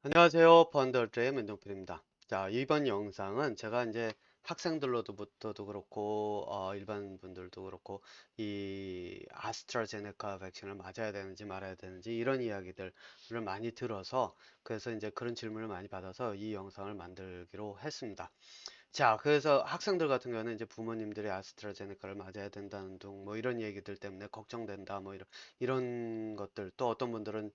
안녕하세요. 펀더트의 문동필입니다. 자, 이번 영상은 제가 이제 학생들로부터도 그렇고, 일반 분들도 그렇고, 이 아스트라제네카 백신을 맞아야 되는지 말아야 되는지 이런 이야기들을 많이 들어서, 그래서 이제 그런 질문을 많이 받아서 이 영상을 만들기로 했습니다. 자, 그래서 학생들 같은 경우는 이제 부모님들이 아스트라제네카를 맞아야 된다는 둥, 뭐 이런 얘기들 때문에 걱정된다, 뭐 이런 것들, 또 어떤 분들은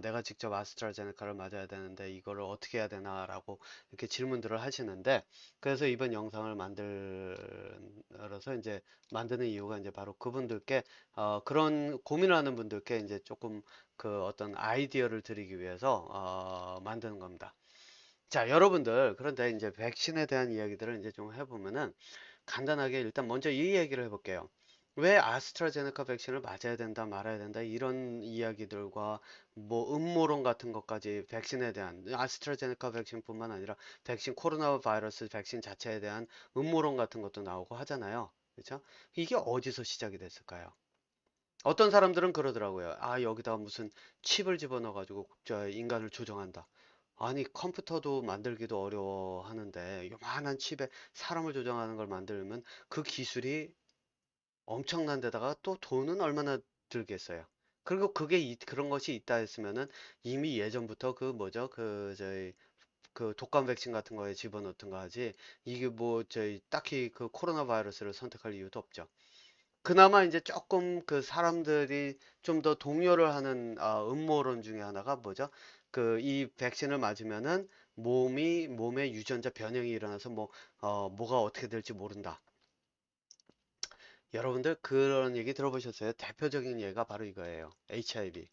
내가 직접 아스트라제네카를 맞아야 되는데 이거를 어떻게 해야 되나라고 이렇게 질문들을 하시는데, 그래서 이번 영상을 만들어서 이제 만드는 이유가 이제 바로 그분들께 그런 고민하는 분들께 이제 조금 그 어떤 아이디어를 드리기 위해서 만드는 겁니다. 자, 여러분들, 그런데 이제 백신에 대한 이야기들을 이제 좀 해보면은 간단하게 일단 먼저 이 얘기를 해볼게요. 왜 아스트라제네카 백신을 맞아야 된다, 말아야 된다, 이런 이야기들과 뭐 음모론 같은 것까지 백신에 대한 아스트라제네카 백신뿐만 아니라 백신 코로나 바이러스 백신 자체에 대한 음모론 같은 것도 나오고 하잖아요. 그렇죠? 이게 어디서 시작이 됐을까요? 어떤 사람들은 그러더라고요. 아, 여기다 무슨 칩을 집어넣어가지고 저 인간을 조종한다. 아니, 컴퓨터도 만들기도 어려워하는데 요만한 칩에 사람을 조종하는 걸 만들면 그 기술이 엄청난 데다가 또 돈은 얼마나 들겠어요. 그리고 그런 것이 있다 했으면은 이미 예전부터 그 뭐죠? 그 독감 백신 같은 거에 집어넣든가 하지. 이게 뭐 저희 딱히 그 코로나 바이러스를 선택할 이유도 없죠. 그나마 이제 조금 그 사람들이 좀 더 동요를 하는 음모론 중에 하나가 뭐죠? 그 이 백신을 맞으면은 몸에 유전자 변형이 일어나서 뭐가 어떻게 될지 모른다. 여러분들 그런 얘기 들어보셨어요? 대표적인 예가 바로 이거예요. HIV.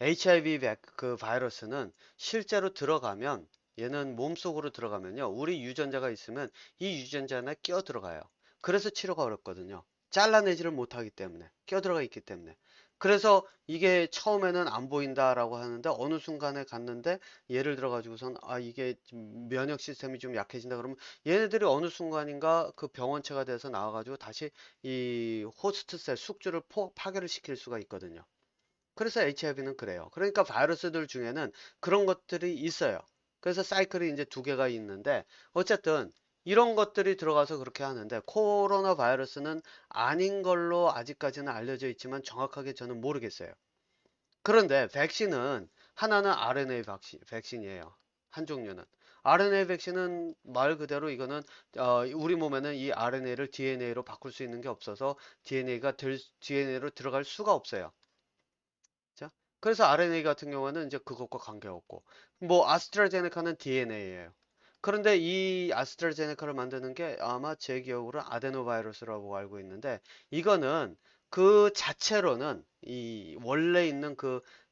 HIV 그 바이러스는 실제로 들어가면 얘는 몸속으로 들어가면요. 우리 유전자가 있으면 이 유전자 안에 끼어 들어가요. 그래서 치료가 어렵거든요. 잘라내지를 못하기 때문에 끼어 들어가 있기 때문에. 그래서 이게 처음에는 안 보인다라고 하는데 어느 순간에 갔는데 예를 들어 가지고선 이게 좀 면역 시스템이 좀 약해진다 그러면 얘네들이 어느 순간인가 그 병원체가 돼서 나와 가지고 다시 이 호스트셀 숙주를 파괴를 시킬 수가 있거든요. 그래서 HIV는 그래요. 그러니까 바이러스들 중에는 그런 것들이 있어요. 그래서 사이클이 이제 두 개가 있는데 어쨌든 이런 것들이 들어가서 그렇게 하는데 코로나 바이러스는 아닌 걸로 아직까지는 알려져 있지만 정확하게 저는 모르겠어요. 그런데 백신은 하나는 RNA 백신이에요. 한 종류는. RNA 백신은 말 그대로 이거는 우리 몸에는 이 RNA를 DNA로 바꿀 수 있는 게 없어서 DNA로 들어갈 수가 없어요. 자, 그래서 RNA 같은 경우는 이제 그것과 관계없고, 뭐 아스트라제네카는 DNA예요. 그런데 이 아스트라제네카를 만드는 게 아마 제 기억으로 아데노바이러스라고 알고 있는데, 이거는 그 자체로는 이 원래 있는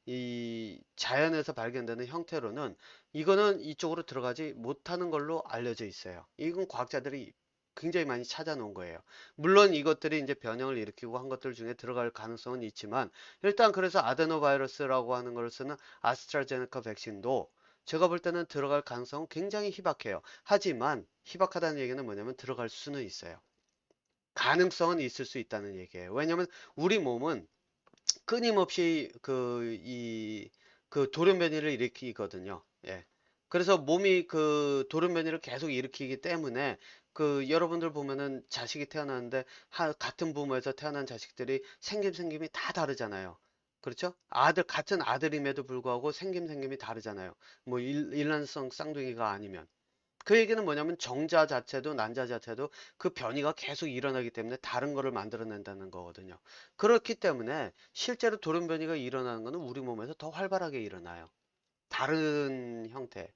이 자연에서 발견되는 형태로는 이거는 이쪽으로 들어가지 못하는 걸로 알려져 있어요. 이건 과학자들이 굉장히 많이 찾아놓은 거예요. 물론 이것들이 이제 변형을 일으키고 한 것들 중에 들어갈 가능성은 있지만 일단 그래서 아데노바이러스라고 하는 걸 쓰는 아스트라제네카 백신도 제가 볼 때는 들어갈 가능성은 굉장히 희박해요. 하지만 희박하다는 얘기는 뭐냐면 들어갈 수는 있어요. 가능성은 있을 수 있다는 얘기예요. 왜냐면 우리 몸은 끊임없이 그 돌연변이를 일으키거든요. 예. 그래서 몸이 그 돌연변이를 계속 일으키기 때문에 그 여러분들 보면은 자식이 태어나는데 같은 부모에서 태어난 자식들이 생김이 다 다르잖아요. 그렇죠? 같은 아들임에도 불구하고 생김이 다르잖아요. 뭐 일란성 쌍둥이가 아니면. 그 얘기는 뭐냐면 정자 자체도 난자 자체도 그 변이가 계속 일어나기 때문에 다른 거를 만들어낸다는 거거든요. 그렇기 때문에 실제로 돌연변이가 일어나는 것은 우리 몸에서 더 활발하게 일어나요. 다른 형태.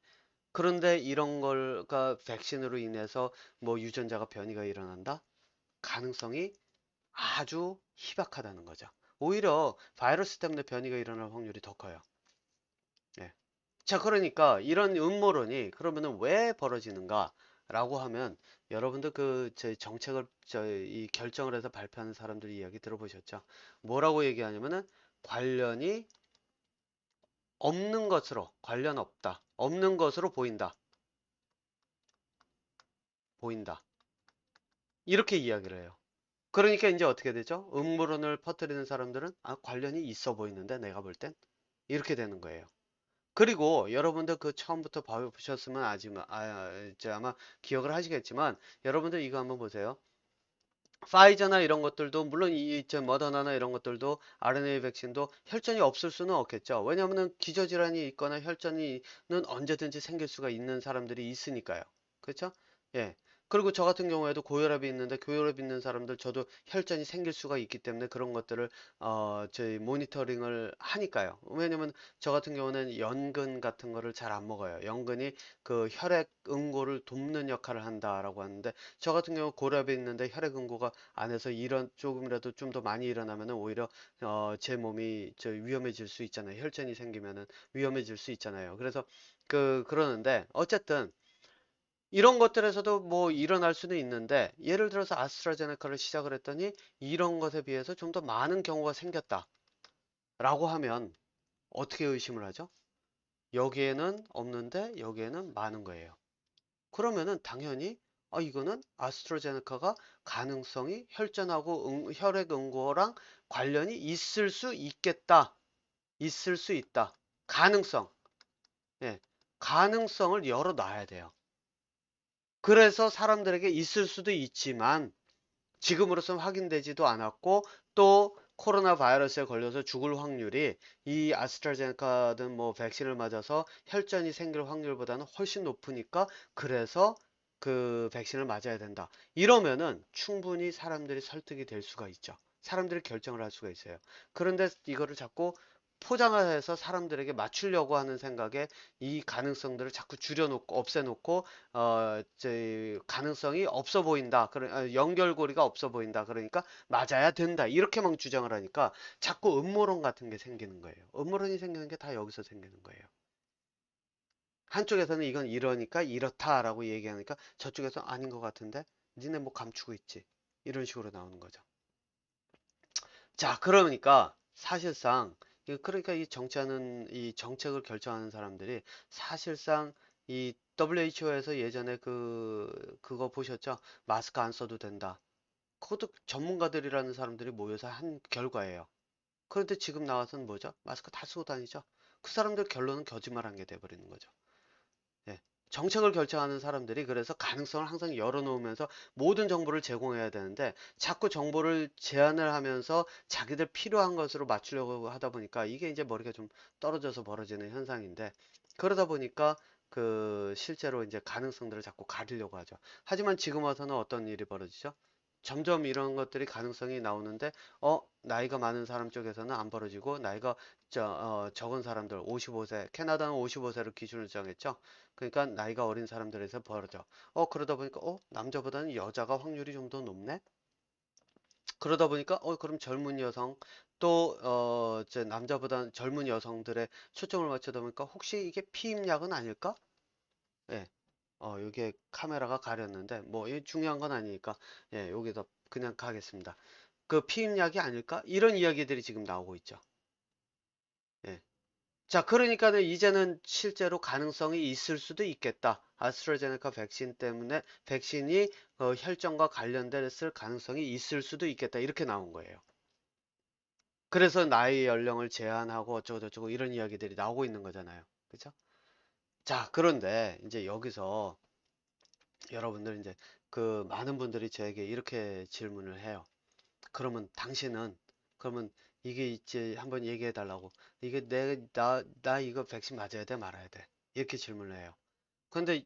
그런데 이런 걸가 백신으로 인해서 뭐 유전자가 변이가 일어난다? 가능성이 아주 희박하다는 거죠. 오히려 바이러스 때문에 변이가 일어날 확률이 더 커요. 예. 자, 그러니까 이런 음모론이 그러면은 왜 벌어지는가? 라고 하면 여러분들 제 정책을 이 결정을 해서 발표하는 사람들 이야기 들어보셨죠? 뭐라고 얘기하냐면은 관련이 없는 것으로 관련 없다. 없는 것으로 보인다. 이렇게 이야기를 해요. 그러니까 이제 어떻게 되죠? 음모론을 퍼뜨리는 사람들은 관련이 있어 보이는데 내가 볼 땐 이렇게 되는 거예요. 그리고 여러분들 그 처음부터 보셨으면 이제 아마 기억을 하시겠지만 여러분들 이거 한번 보세요. 파이저나 이런 것들도 물론 이제 머더나나 이런 것들도 RNA 백신도 혈전이 없을 수는 없겠죠. 왜냐하면 기저질환이 있거나 혈전이는 언제든지 생길 수가 있는 사람들이 있으니까요. 그렇죠? 예. 그리고 저 같은 경우에도 고혈압이 있는데 고혈압 있는 사람들 저도 혈전이 생길 수가 있기 때문에 그런 것들을 저희 모니터링을 하니까요. 왜냐면 저 같은 경우는 연근 같은 거를 잘 안 먹어요. 연근이 그 혈액 응고를 돕는 역할을 한다라고 하는데 저 같은 경우 고혈압이 있는데 혈액 응고가 안에서 이런 조금이라도 좀 더 많이 일어나면은 오히려 제 몸이 저 위험해질 수 있잖아요. 혈전이 생기면은 위험해질 수 있잖아요. 그래서 그러는데 어쨌든 이런 것들에서도 뭐 일어날 수는 있는데 예를 들어서 아스트라제네카를 시작을 했더니 이런 것에 비해서 좀 더 많은 경우가 생겼다라고 하면 어떻게 의심을 하죠? 여기에는 없는데 여기에는 많은 거예요. 그러면은 당연히 이거는 아스트라제네카가 가능성이 혈전하고 혈액 응고랑 관련이 있을 수 있겠다. 있을 수 있다. 가능성. 예. 가능성을 열어놔야 돼요. 그래서 사람들에게 있을 수도 있지만 지금으로선 확인되지도 않았고 또 코로나 바이러스에 걸려서 죽을 확률이 이 아스트라제네카든 뭐 백신을 맞아서 혈전이 생길 확률보다는 훨씬 높으니까 그래서 그 백신을 맞아야 된다. 이러면은 충분히 사람들이 설득이 될 수가 있죠. 사람들이 결정을 할 수가 있어요. 그런데 이거를 자꾸 포장해서 사람들에게 맞추려고 하는 생각에 이 가능성들을 자꾸 줄여놓고 없애놓고 가능성이 없어 보인다. 연결고리가 없어 보인다. 그러니까 맞아야 된다. 이렇게만 주장을 하니까 자꾸 음모론 같은 게 생기는 거예요. 음모론이 생기는 게 다 여기서 생기는 거예요. 한쪽에서는 이건 이러니까 이렇다라고 얘기하니까 저쪽에서 아닌 것 같은데 니네 뭐 감추고 있지. 이런 식으로 나오는 거죠. 자, 그러니까 사실상 그러니까 이 정치하는 이 정책을 결정하는 사람들이 사실상 이 WHO에서 예전에 그거 보셨죠? 마스크 안 써도 된다. 그것도 전문가들이라는 사람들이 모여서 한 결과예요. 그런데 지금 나와서는 뭐죠? 마스크 다 쓰고 다니죠? 그 사람들 결론은 거짓말한 게 돼버리는 거죠. 예. 정책을 결정하는 사람들이 그래서 가능성을 항상 열어놓으면서 모든 정보를 제공해야 되는데 자꾸 정보를 제한을 하면서 자기들 필요한 것으로 맞추려고 하다 보니까 이게 이제 머리가 좀 떨어져서 벌어지는 현상인데 그러다 보니까 실제로 이제 가능성들을 자꾸 가리려고 하죠. 하지만 지금 와서는 어떤 일이 벌어지죠? 점점 이런 것들이 가능성이 나오는데 나이가 많은 사람 쪽에서는 안 벌어지고 나이가 적은 사람들 55세 캐나다는 55세를 기준으로 정했죠. 그러니까 나이가 어린 사람들에서 벌어져. 그러다 보니까 남자보다는 여자가 확률이 좀 더 높네. 그러다 보니까 그럼 젊은 여성 또 이제 남자보다는 젊은 여성들의 초점을 맞추다 보니까 혹시 이게 피임약은 아닐까? 예. 이게 카메라가 가렸는데 뭐 이게 중요한 건 아니니까 예, 여기서 그냥 가겠습니다. 그 피임약이 아닐까? 이런 이야기들이 지금 나오고 있죠. 예. 자, 그러니까는 이제는 실제로 가능성이 있을 수도 있겠다. 아스트라제네카 백신 때문에 백신이 혈전과 관련됐을 가능성이 있을 수도 있겠다. 이렇게 나온 거예요. 그래서 나이 연령을 제한하고 어쩌고저쩌고 이런 이야기들이 나오고 있는 거잖아요. 그죠? 자, 그런데 이제 여기서 여러분들 이제 많은 분들이 저에게 이렇게 질문을 해요. 그러면 당신은 그러면 이게 이제 한번 얘기해 달라고 이게 나 이거 백신 맞아야 돼 말아야 돼 이렇게 질문을 해요. 그런데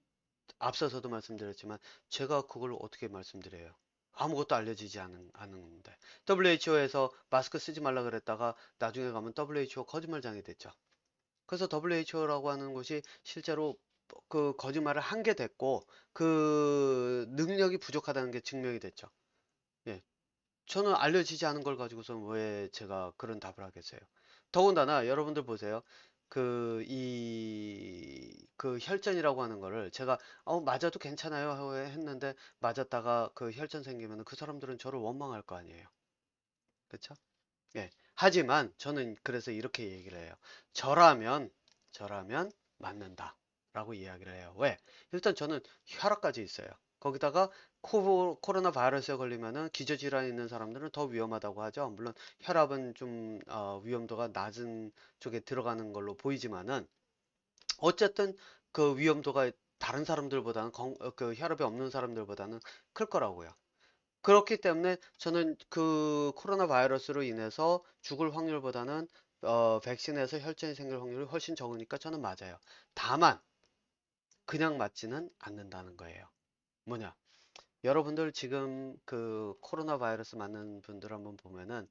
앞서서도 말씀드렸지만 제가 그걸 어떻게 말씀드려요? 아무것도 알려지지 않은데 WHO에서 마스크 쓰지 말라 그랬다가 나중에 가면 WHO 거짓말장이 됐죠. 그래서 WHO라고 하는 곳이 실제로 그 거짓말을 한 게 됐고 그 능력이 부족하다는 게 증명이 됐죠. 예. 저는 알려지지 않은 걸 가지고서 왜 제가 그런 답을 하겠어요. 더군다나 여러분들 보세요. 그 혈전이라고 하는 거를 제가 맞아도 괜찮아요 하고 했는데 맞았다가 그 혈전 생기면 그 사람들은 저를 원망할 거 아니에요. 그렇죠? 예. 하지만 저는 그래서 이렇게 얘기를 해요. 저라면 저라면 맞는다. 라고 이야기를 해요. 왜? 일단 저는 혈압까지 있어요. 거기다가 코로나 바이러스에 걸리면은 기저질환 있는 사람들은 더 위험하다고 하죠. 물론 혈압은 좀 위험도가 낮은 쪽에 들어가는 걸로 보이지만은 어쨌든 그 위험도가 다른 사람들보다는 그 혈압이 없는 사람들보다는 클 거라고요. 그렇기 때문에 저는 그 코로나 바이러스로 인해서 죽을 확률보다는 백신에서 혈전이 생길 확률이 훨씬 적으니까 저는 맞아요. 다만 그냥 맞지는 않는다는 거예요. 뭐냐? 여러분들 지금 그 코로나 바이러스 맞는 분들 한번 보면은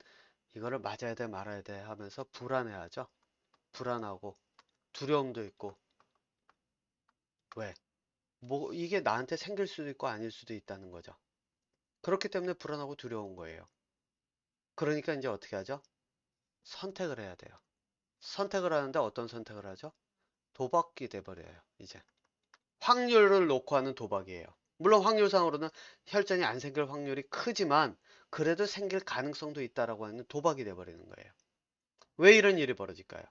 이거를 맞아야 돼 말아야 돼 하면서 불안해하죠. 불안하고 두려움도 있고. 왜? 뭐 이게 나한테 생길 수도 있고 아닐 수도 있다는 거죠. 그렇기 때문에 불안하고 두려운 거예요. 그러니까 이제 어떻게 하죠? 선택을 해야 돼요. 선택을 하는데 어떤 선택을 하죠? 도박이 돼버려요, 이제. 확률을 놓고 하는 도박이에요. 물론 확률상으로는 혈전이 안 생길 확률이 크지만 그래도 생길 가능성도 있다라고 하는 도박이 돼버리는 거예요. 왜 이런 일이 벌어질까요?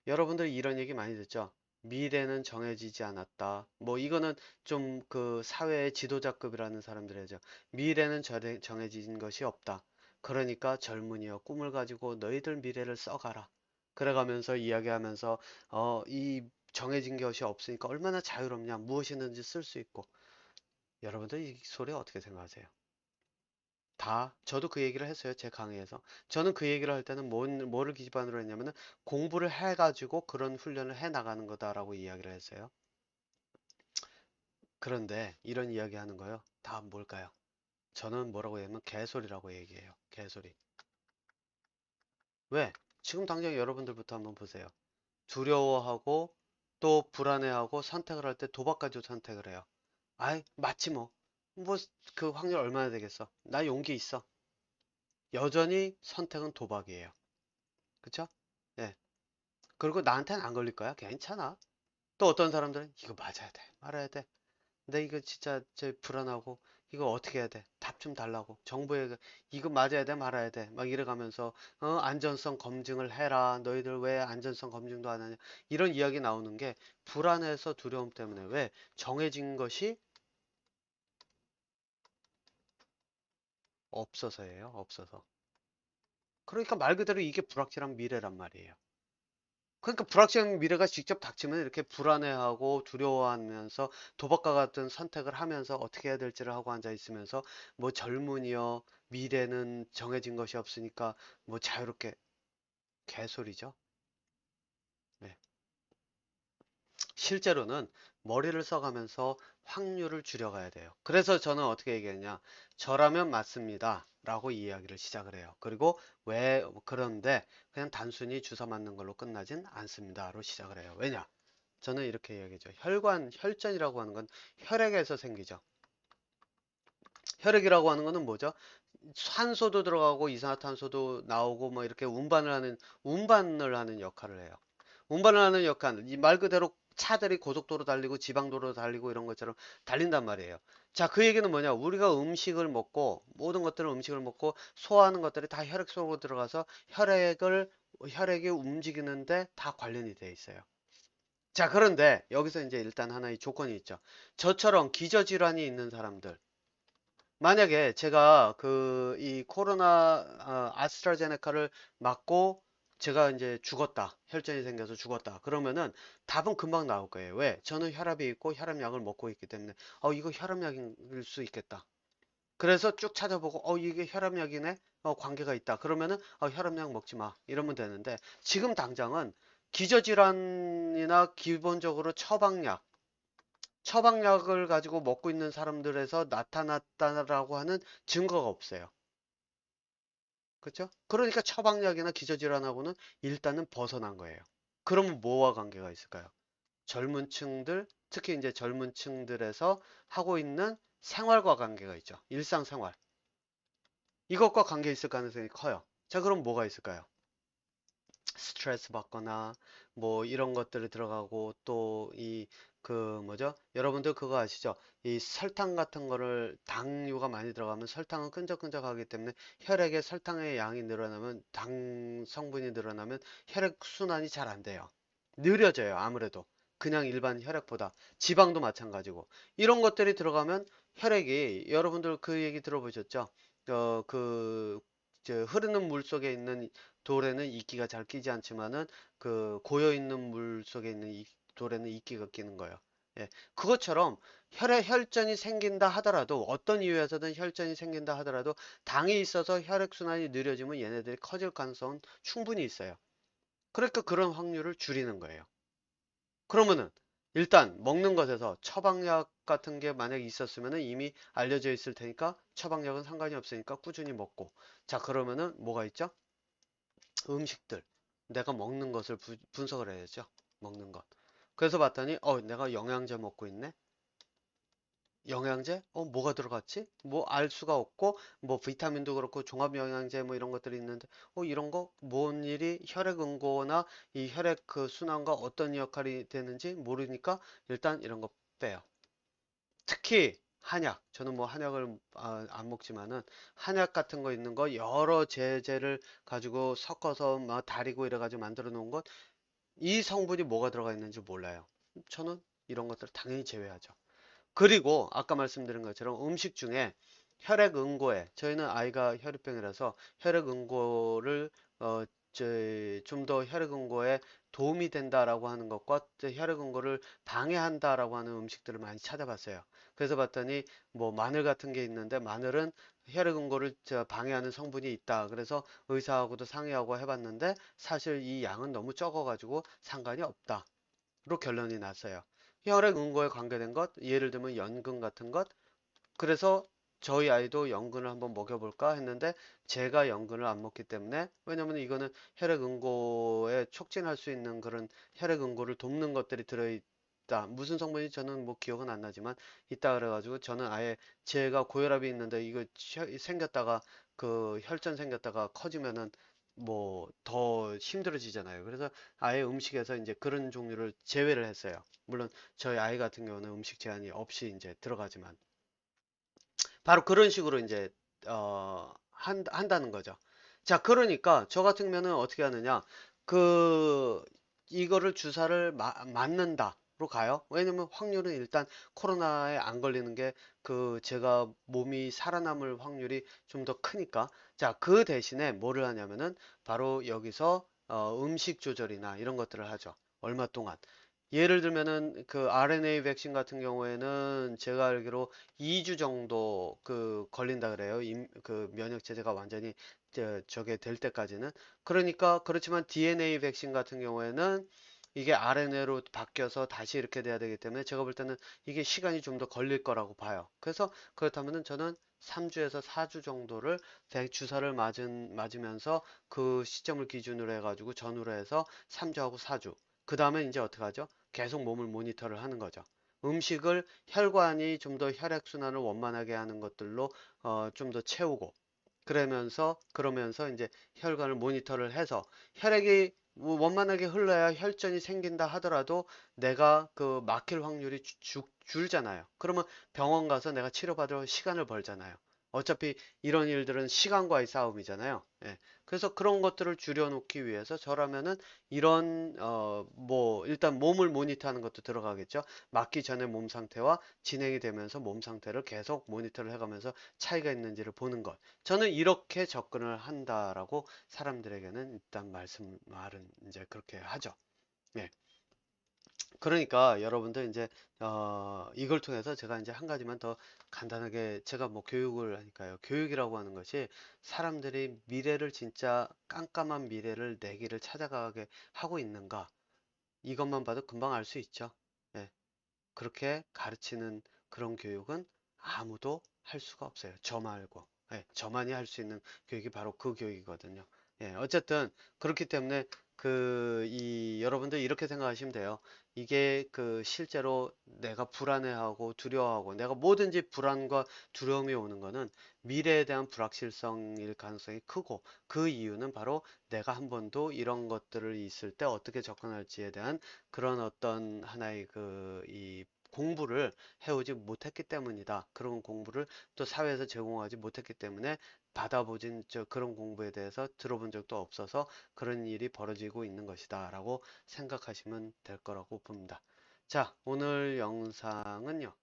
여러분들 이런 얘기 많이 듣죠? 미래는 정해지지 않았다. 뭐 이거는 좀 그 사회의 지도자급이라는 사람들이 하죠. 미래는 정해진 것이 없다. 그러니까 젊은이여 꿈을 가지고 너희들 미래를 써가라. 그래가면서 이야기하면서 이 정해진 것이 없으니까 얼마나 자유롭냐. 무엇이든지 쓸 수 있고. 여러분들 이 소리 어떻게 생각하세요? 저도 그 얘기를 했어요. 제 강의에서. 저는 그 얘기를 할 때는 뭐를 기반으로 했냐면은 공부를 해가지고 그런 훈련을 해 나가는 거다라고 이야기를 했어요. 그런데 이런 이야기 하는 거요. 다 뭘까요? 저는 뭐라고 하냐면 개소리라고 얘기해요. 개소리. 왜? 지금 당장 여러분들부터 한번 보세요. 두려워하고 또 불안해하고 선택을 할 때 도박 가지고 선택을 해요. 아이, 맞지 뭐. 뭐, 그 확률 얼마나 되겠어? 나 용기 있어. 여전히 선택은 도박이에요. 그쵸? 예. 그리고 나한테는 안 걸릴 거야. 괜찮아. 또 어떤 사람들은 이거 맞아야 돼. 말아야 돼. 근데 이거 진짜 제 불안하고 이거 어떻게 해야 돼? 답 좀 달라고. 정부에 이거 맞아야 돼, 말아야 돼. 막 이래가면서 안전성 검증을 해라. 너희들 왜 안전성 검증도 안 하냐. 이런 이야기 나오는 게 불안해서 두려움 때문에 왜 정해진 것이 없어서예요. 없어서. 그러니까 말 그대로 이게 불확실한 미래란 말이에요. 그러니까 불확실한 미래가 직접 닥치면 이렇게 불안해하고 두려워하면서 도박과 같은 선택을 하면서 어떻게 해야 될지를 하고 앉아 있으면서 뭐 젊은이여 미래는 정해진 것이 없으니까 뭐 자유롭게 개소리죠. 네. 실제로는 머리를 써가면서 확률을 줄여가야 돼요. 그래서 저는 어떻게 얘기했냐. 저라면 맞습니다. 라고 이야기를 시작을 해요. 그리고 왜 그런데 그냥 단순히 주사 맞는 걸로 끝나진 않습니다.로 시작을 해요. 왜냐? 저는 이렇게 이야기하죠. 혈전이라고 하는 건 혈액에서 생기죠. 혈액이라고 하는 거는 뭐죠? 산소도 들어가고 이산화탄소도 나오고 뭐 이렇게 운반을 하는 역할을 해요. 운반을 하는 역할, 이 말 그대로 차들이 고속도로 달리고 지방도로 달리고 이런 것처럼 달린단 말이에요. 자, 그 얘기는 뭐냐? 우리가 음식을 먹고 모든 것들을 음식을 먹고 소화하는 것들이 다 혈액 속으로 들어가서 혈액이 움직이는데 다 관련이 돼 있어요. 자, 그런데 여기서 이제 일단 하나의 조건이 있죠. 저처럼 기저질환이 있는 사람들. 만약에 제가 이 코로나 아스트라제네카를 맞고 제가 이제 죽었다. 혈전이 생겨서 죽었다. 그러면은 답은 금방 나올 거예요. 왜? 저는 혈압이 있고 혈압약을 먹고 있기 때문에 이거 혈압약일 수 있겠다. 그래서 쭉 찾아보고 이게 혈압약이네. 관계가 있다. 그러면은 혈압약 먹지 마. 이러면 되는데 지금 당장은 기저질환이나 기본적으로 처방약을 가지고 먹고 있는 사람들에서 나타났다라고 하는 증거가 없어요. 그렇죠? 그러니까 처방약이나 기저질환하고는 일단은 벗어난 거예요. 그러면 뭐와 관계가 있을까요? 젊은 층들, 특히 이제 젊은 층들에서 하고 있는 생활과 관계가 있죠. 일상생활. 이것과 관계 있을 가능성이 커요. 자, 그럼 뭐가 있을까요? 스트레스 받거나 뭐 이런 것들이 들어가고 또 그 뭐죠? 여러분들 그거 아시죠? 이 설탕 같은 거를 당류가 많이 들어가면 설탕은 끈적끈적하기 때문에 혈액에 설탕의 양이 늘어나면 당 성분이 늘어나면 혈액 순환이 잘 안 돼요. 느려져요. 아무래도 그냥 일반 혈액보다 지방도 마찬가지고 이런 것들이 들어가면 혈액이 여러분들 그 얘기 들어보셨죠? 그 흐르는 물 속에 있는 돌에는 이끼가 잘 끼지 않지만은 그 고여 있는 물 속에 있는 돌에는 이끼가 끼는 거예요. 예, 그것처럼 혈전이 생긴다 하더라도 어떤 이유에서든 혈전이 생긴다 하더라도 당이 있어서 혈액순환이 느려지면 얘네들이 커질 가능성은 충분히 있어요. 그러니까 그런 확률을 줄이는 거예요. 그러면은 일단 먹는 것에서 처방약 같은 게 만약에 있었으면 이미 알려져 있을 테니까 처방약은 상관이 없으니까 꾸준히 먹고, 자 그러면은 뭐가 있죠? 음식들, 내가 먹는 것을 분석을 해야죠. 먹는 것. 그래서 봤더니 내가 영양제 먹고 있네. 영양제? 뭐가 들어갔지? 뭐 알 수가 없고, 뭐 비타민도 그렇고 종합 영양제 뭐 이런 것들이 있는데, 이런 거 뭔 일이 혈액 응고나 이 혈액 그 순환과 어떤 역할이 되는지 모르니까 일단 이런 거 빼요. 특히 한약. 저는 뭐 한약을 안 먹지만은 한약 같은 거 있는 거 여러 제제를 가지고 섞어서 막 다리고 이래 가지고 만들어 놓은 것, 이 성분이 뭐가 들어가 있는지 몰라요. 저는 이런 것들을 당연히 제외하죠. 그리고 아까 말씀드린 것처럼 음식 중에 혈액 응고에, 저희는 아이가 혈액병이라서 혈액 응고를 좀 더 혈액 응고에 도움이 된다라고 하는 것과 혈액 응고를 방해한다라고 하는 음식들을 많이 찾아봤어요. 그래서 봤더니 뭐 마늘 같은 게 있는데, 마늘은 혈액 응고를 방해하는 성분이 있다. 그래서 의사하고도 상의하고 해봤는데 사실 이 양은 너무 적어가지고 상관이 없다. 로 결론이 났어요. 혈액 응고에 관계된 것, 예를 들면 연근 같은 것. 그래서 저희 아이도 연근을 한번 먹여볼까 했는데 제가 연근을 안 먹기 때문에, 왜냐면 이거는 혈액 응고에 촉진할 수 있는 그런 혈액 응고를 돕는 것들이 들어있다. 무슨 성분이 저는 뭐 기억은 안 나지만 있다 그래가지고 저는 아예, 제가 고혈압이 있는데 이거 생겼다가 그 혈전 생겼다가 커지면은 뭐 더 힘들어지잖아요. 그래서 아예 음식에서 이제 그런 종류를 제외를 했어요. 물론 저희 아이 같은 경우는 음식 제한이 없이 이제 들어가지만 바로 그런 식으로 이제 한다는 거죠. 자, 그러니까 저 같은 경우는 어떻게 하느냐? 그 이거를 주사를 맞는다로 가요. 왜냐면 확률은 일단 코로나에 안 걸리는 게, 그 제가 몸이 살아남을 확률이 좀 더 크니까. 자, 그 대신에 뭐를 하냐면은 바로 여기서 음식 조절이나 이런 것들을 하죠. 얼마 동안. 예를 들면은 그 RNA 백신 같은 경우에는 제가 알기로 2주 정도 그 걸린다 그래요. 그 면역 체제가 완전히 저게 될 때까지는. 그러니까 그렇지만 DNA 백신 같은 경우에는 이게 RNA로 바뀌어서 다시 이렇게 돼야 되기 때문에 제가 볼 때는 이게 시간이 좀 더 걸릴 거라고 봐요. 그래서 그렇다면은 저는 3주에서 4주 정도를 주사를 맞으면서 그 시점을 기준으로 해가지고 전후로 해서 3주하고 4주. 그 다음에 이제 어떻게 하죠? 계속 몸을 모니터를 하는 거죠. 음식을, 혈관이 좀 더 혈액순환을 원만하게 하는 것들로 좀 더 채우고, 그러면서 이제 혈관을 모니터를 해서 혈액이 원만하게 흘러야 혈전이 생긴다 하더라도 내가 그 막힐 확률이 줄잖아요. 그러면 병원 가서 내가 치료받으러 시간을 벌잖아요. 어차피 이런 일들은 시간과의 싸움이잖아요. 예. 그래서 그런 것들을 줄여놓기 위해서 저라면은 이런 뭐 일단 몸을 모니터하는 것도 들어가겠죠. 맞기 전에 몸 상태와 진행이 되면서 몸 상태를 계속 모니터를 해가면서 차이가 있는지를 보는 것. 저는 이렇게 접근을 한다라고 사람들에게는 일단 말은 이제 그렇게 하죠. 예. 그러니까 여러분들 이제 이걸 통해서 제가 이제 한 가지만 더 간단하게, 제가 뭐 교육을 하니까요. 교육이라고 하는 것이 사람들이 미래를, 진짜 깜깜한 미래를 내 길을 찾아가게 하고 있는가, 이것만 봐도 금방 알 수 있죠. 예. 그렇게 가르치는 그런 교육은 아무도 할 수가 없어요. 저 말고. 예, 저만이 할 수 있는 교육이 바로 그 교육이거든요. 예, 어쨌든 그렇기 때문에 여러분들 이렇게 생각하시면 돼요. 이게 그 실제로 내가 불안해하고 두려워하고, 내가 뭐든지 불안과 두려움이 오는 거는 미래에 대한 불확실성일 가능성이 크고, 그 이유는 바로 내가 한 번도 이런 것들을 있을 때 어떻게 접근할지에 대한 그런 어떤 하나의 이 공부를 해오지 못했기 때문이다. 그런 공부를 또 사회에서 제공하지 못했기 때문에 받아보진 그런 공부에 대해서 들어본 적도 없어서 그런 일이 벌어지고 있는 것이다 라고 생각하시면 될 거라고 봅니다. 자, 오늘 영상은요,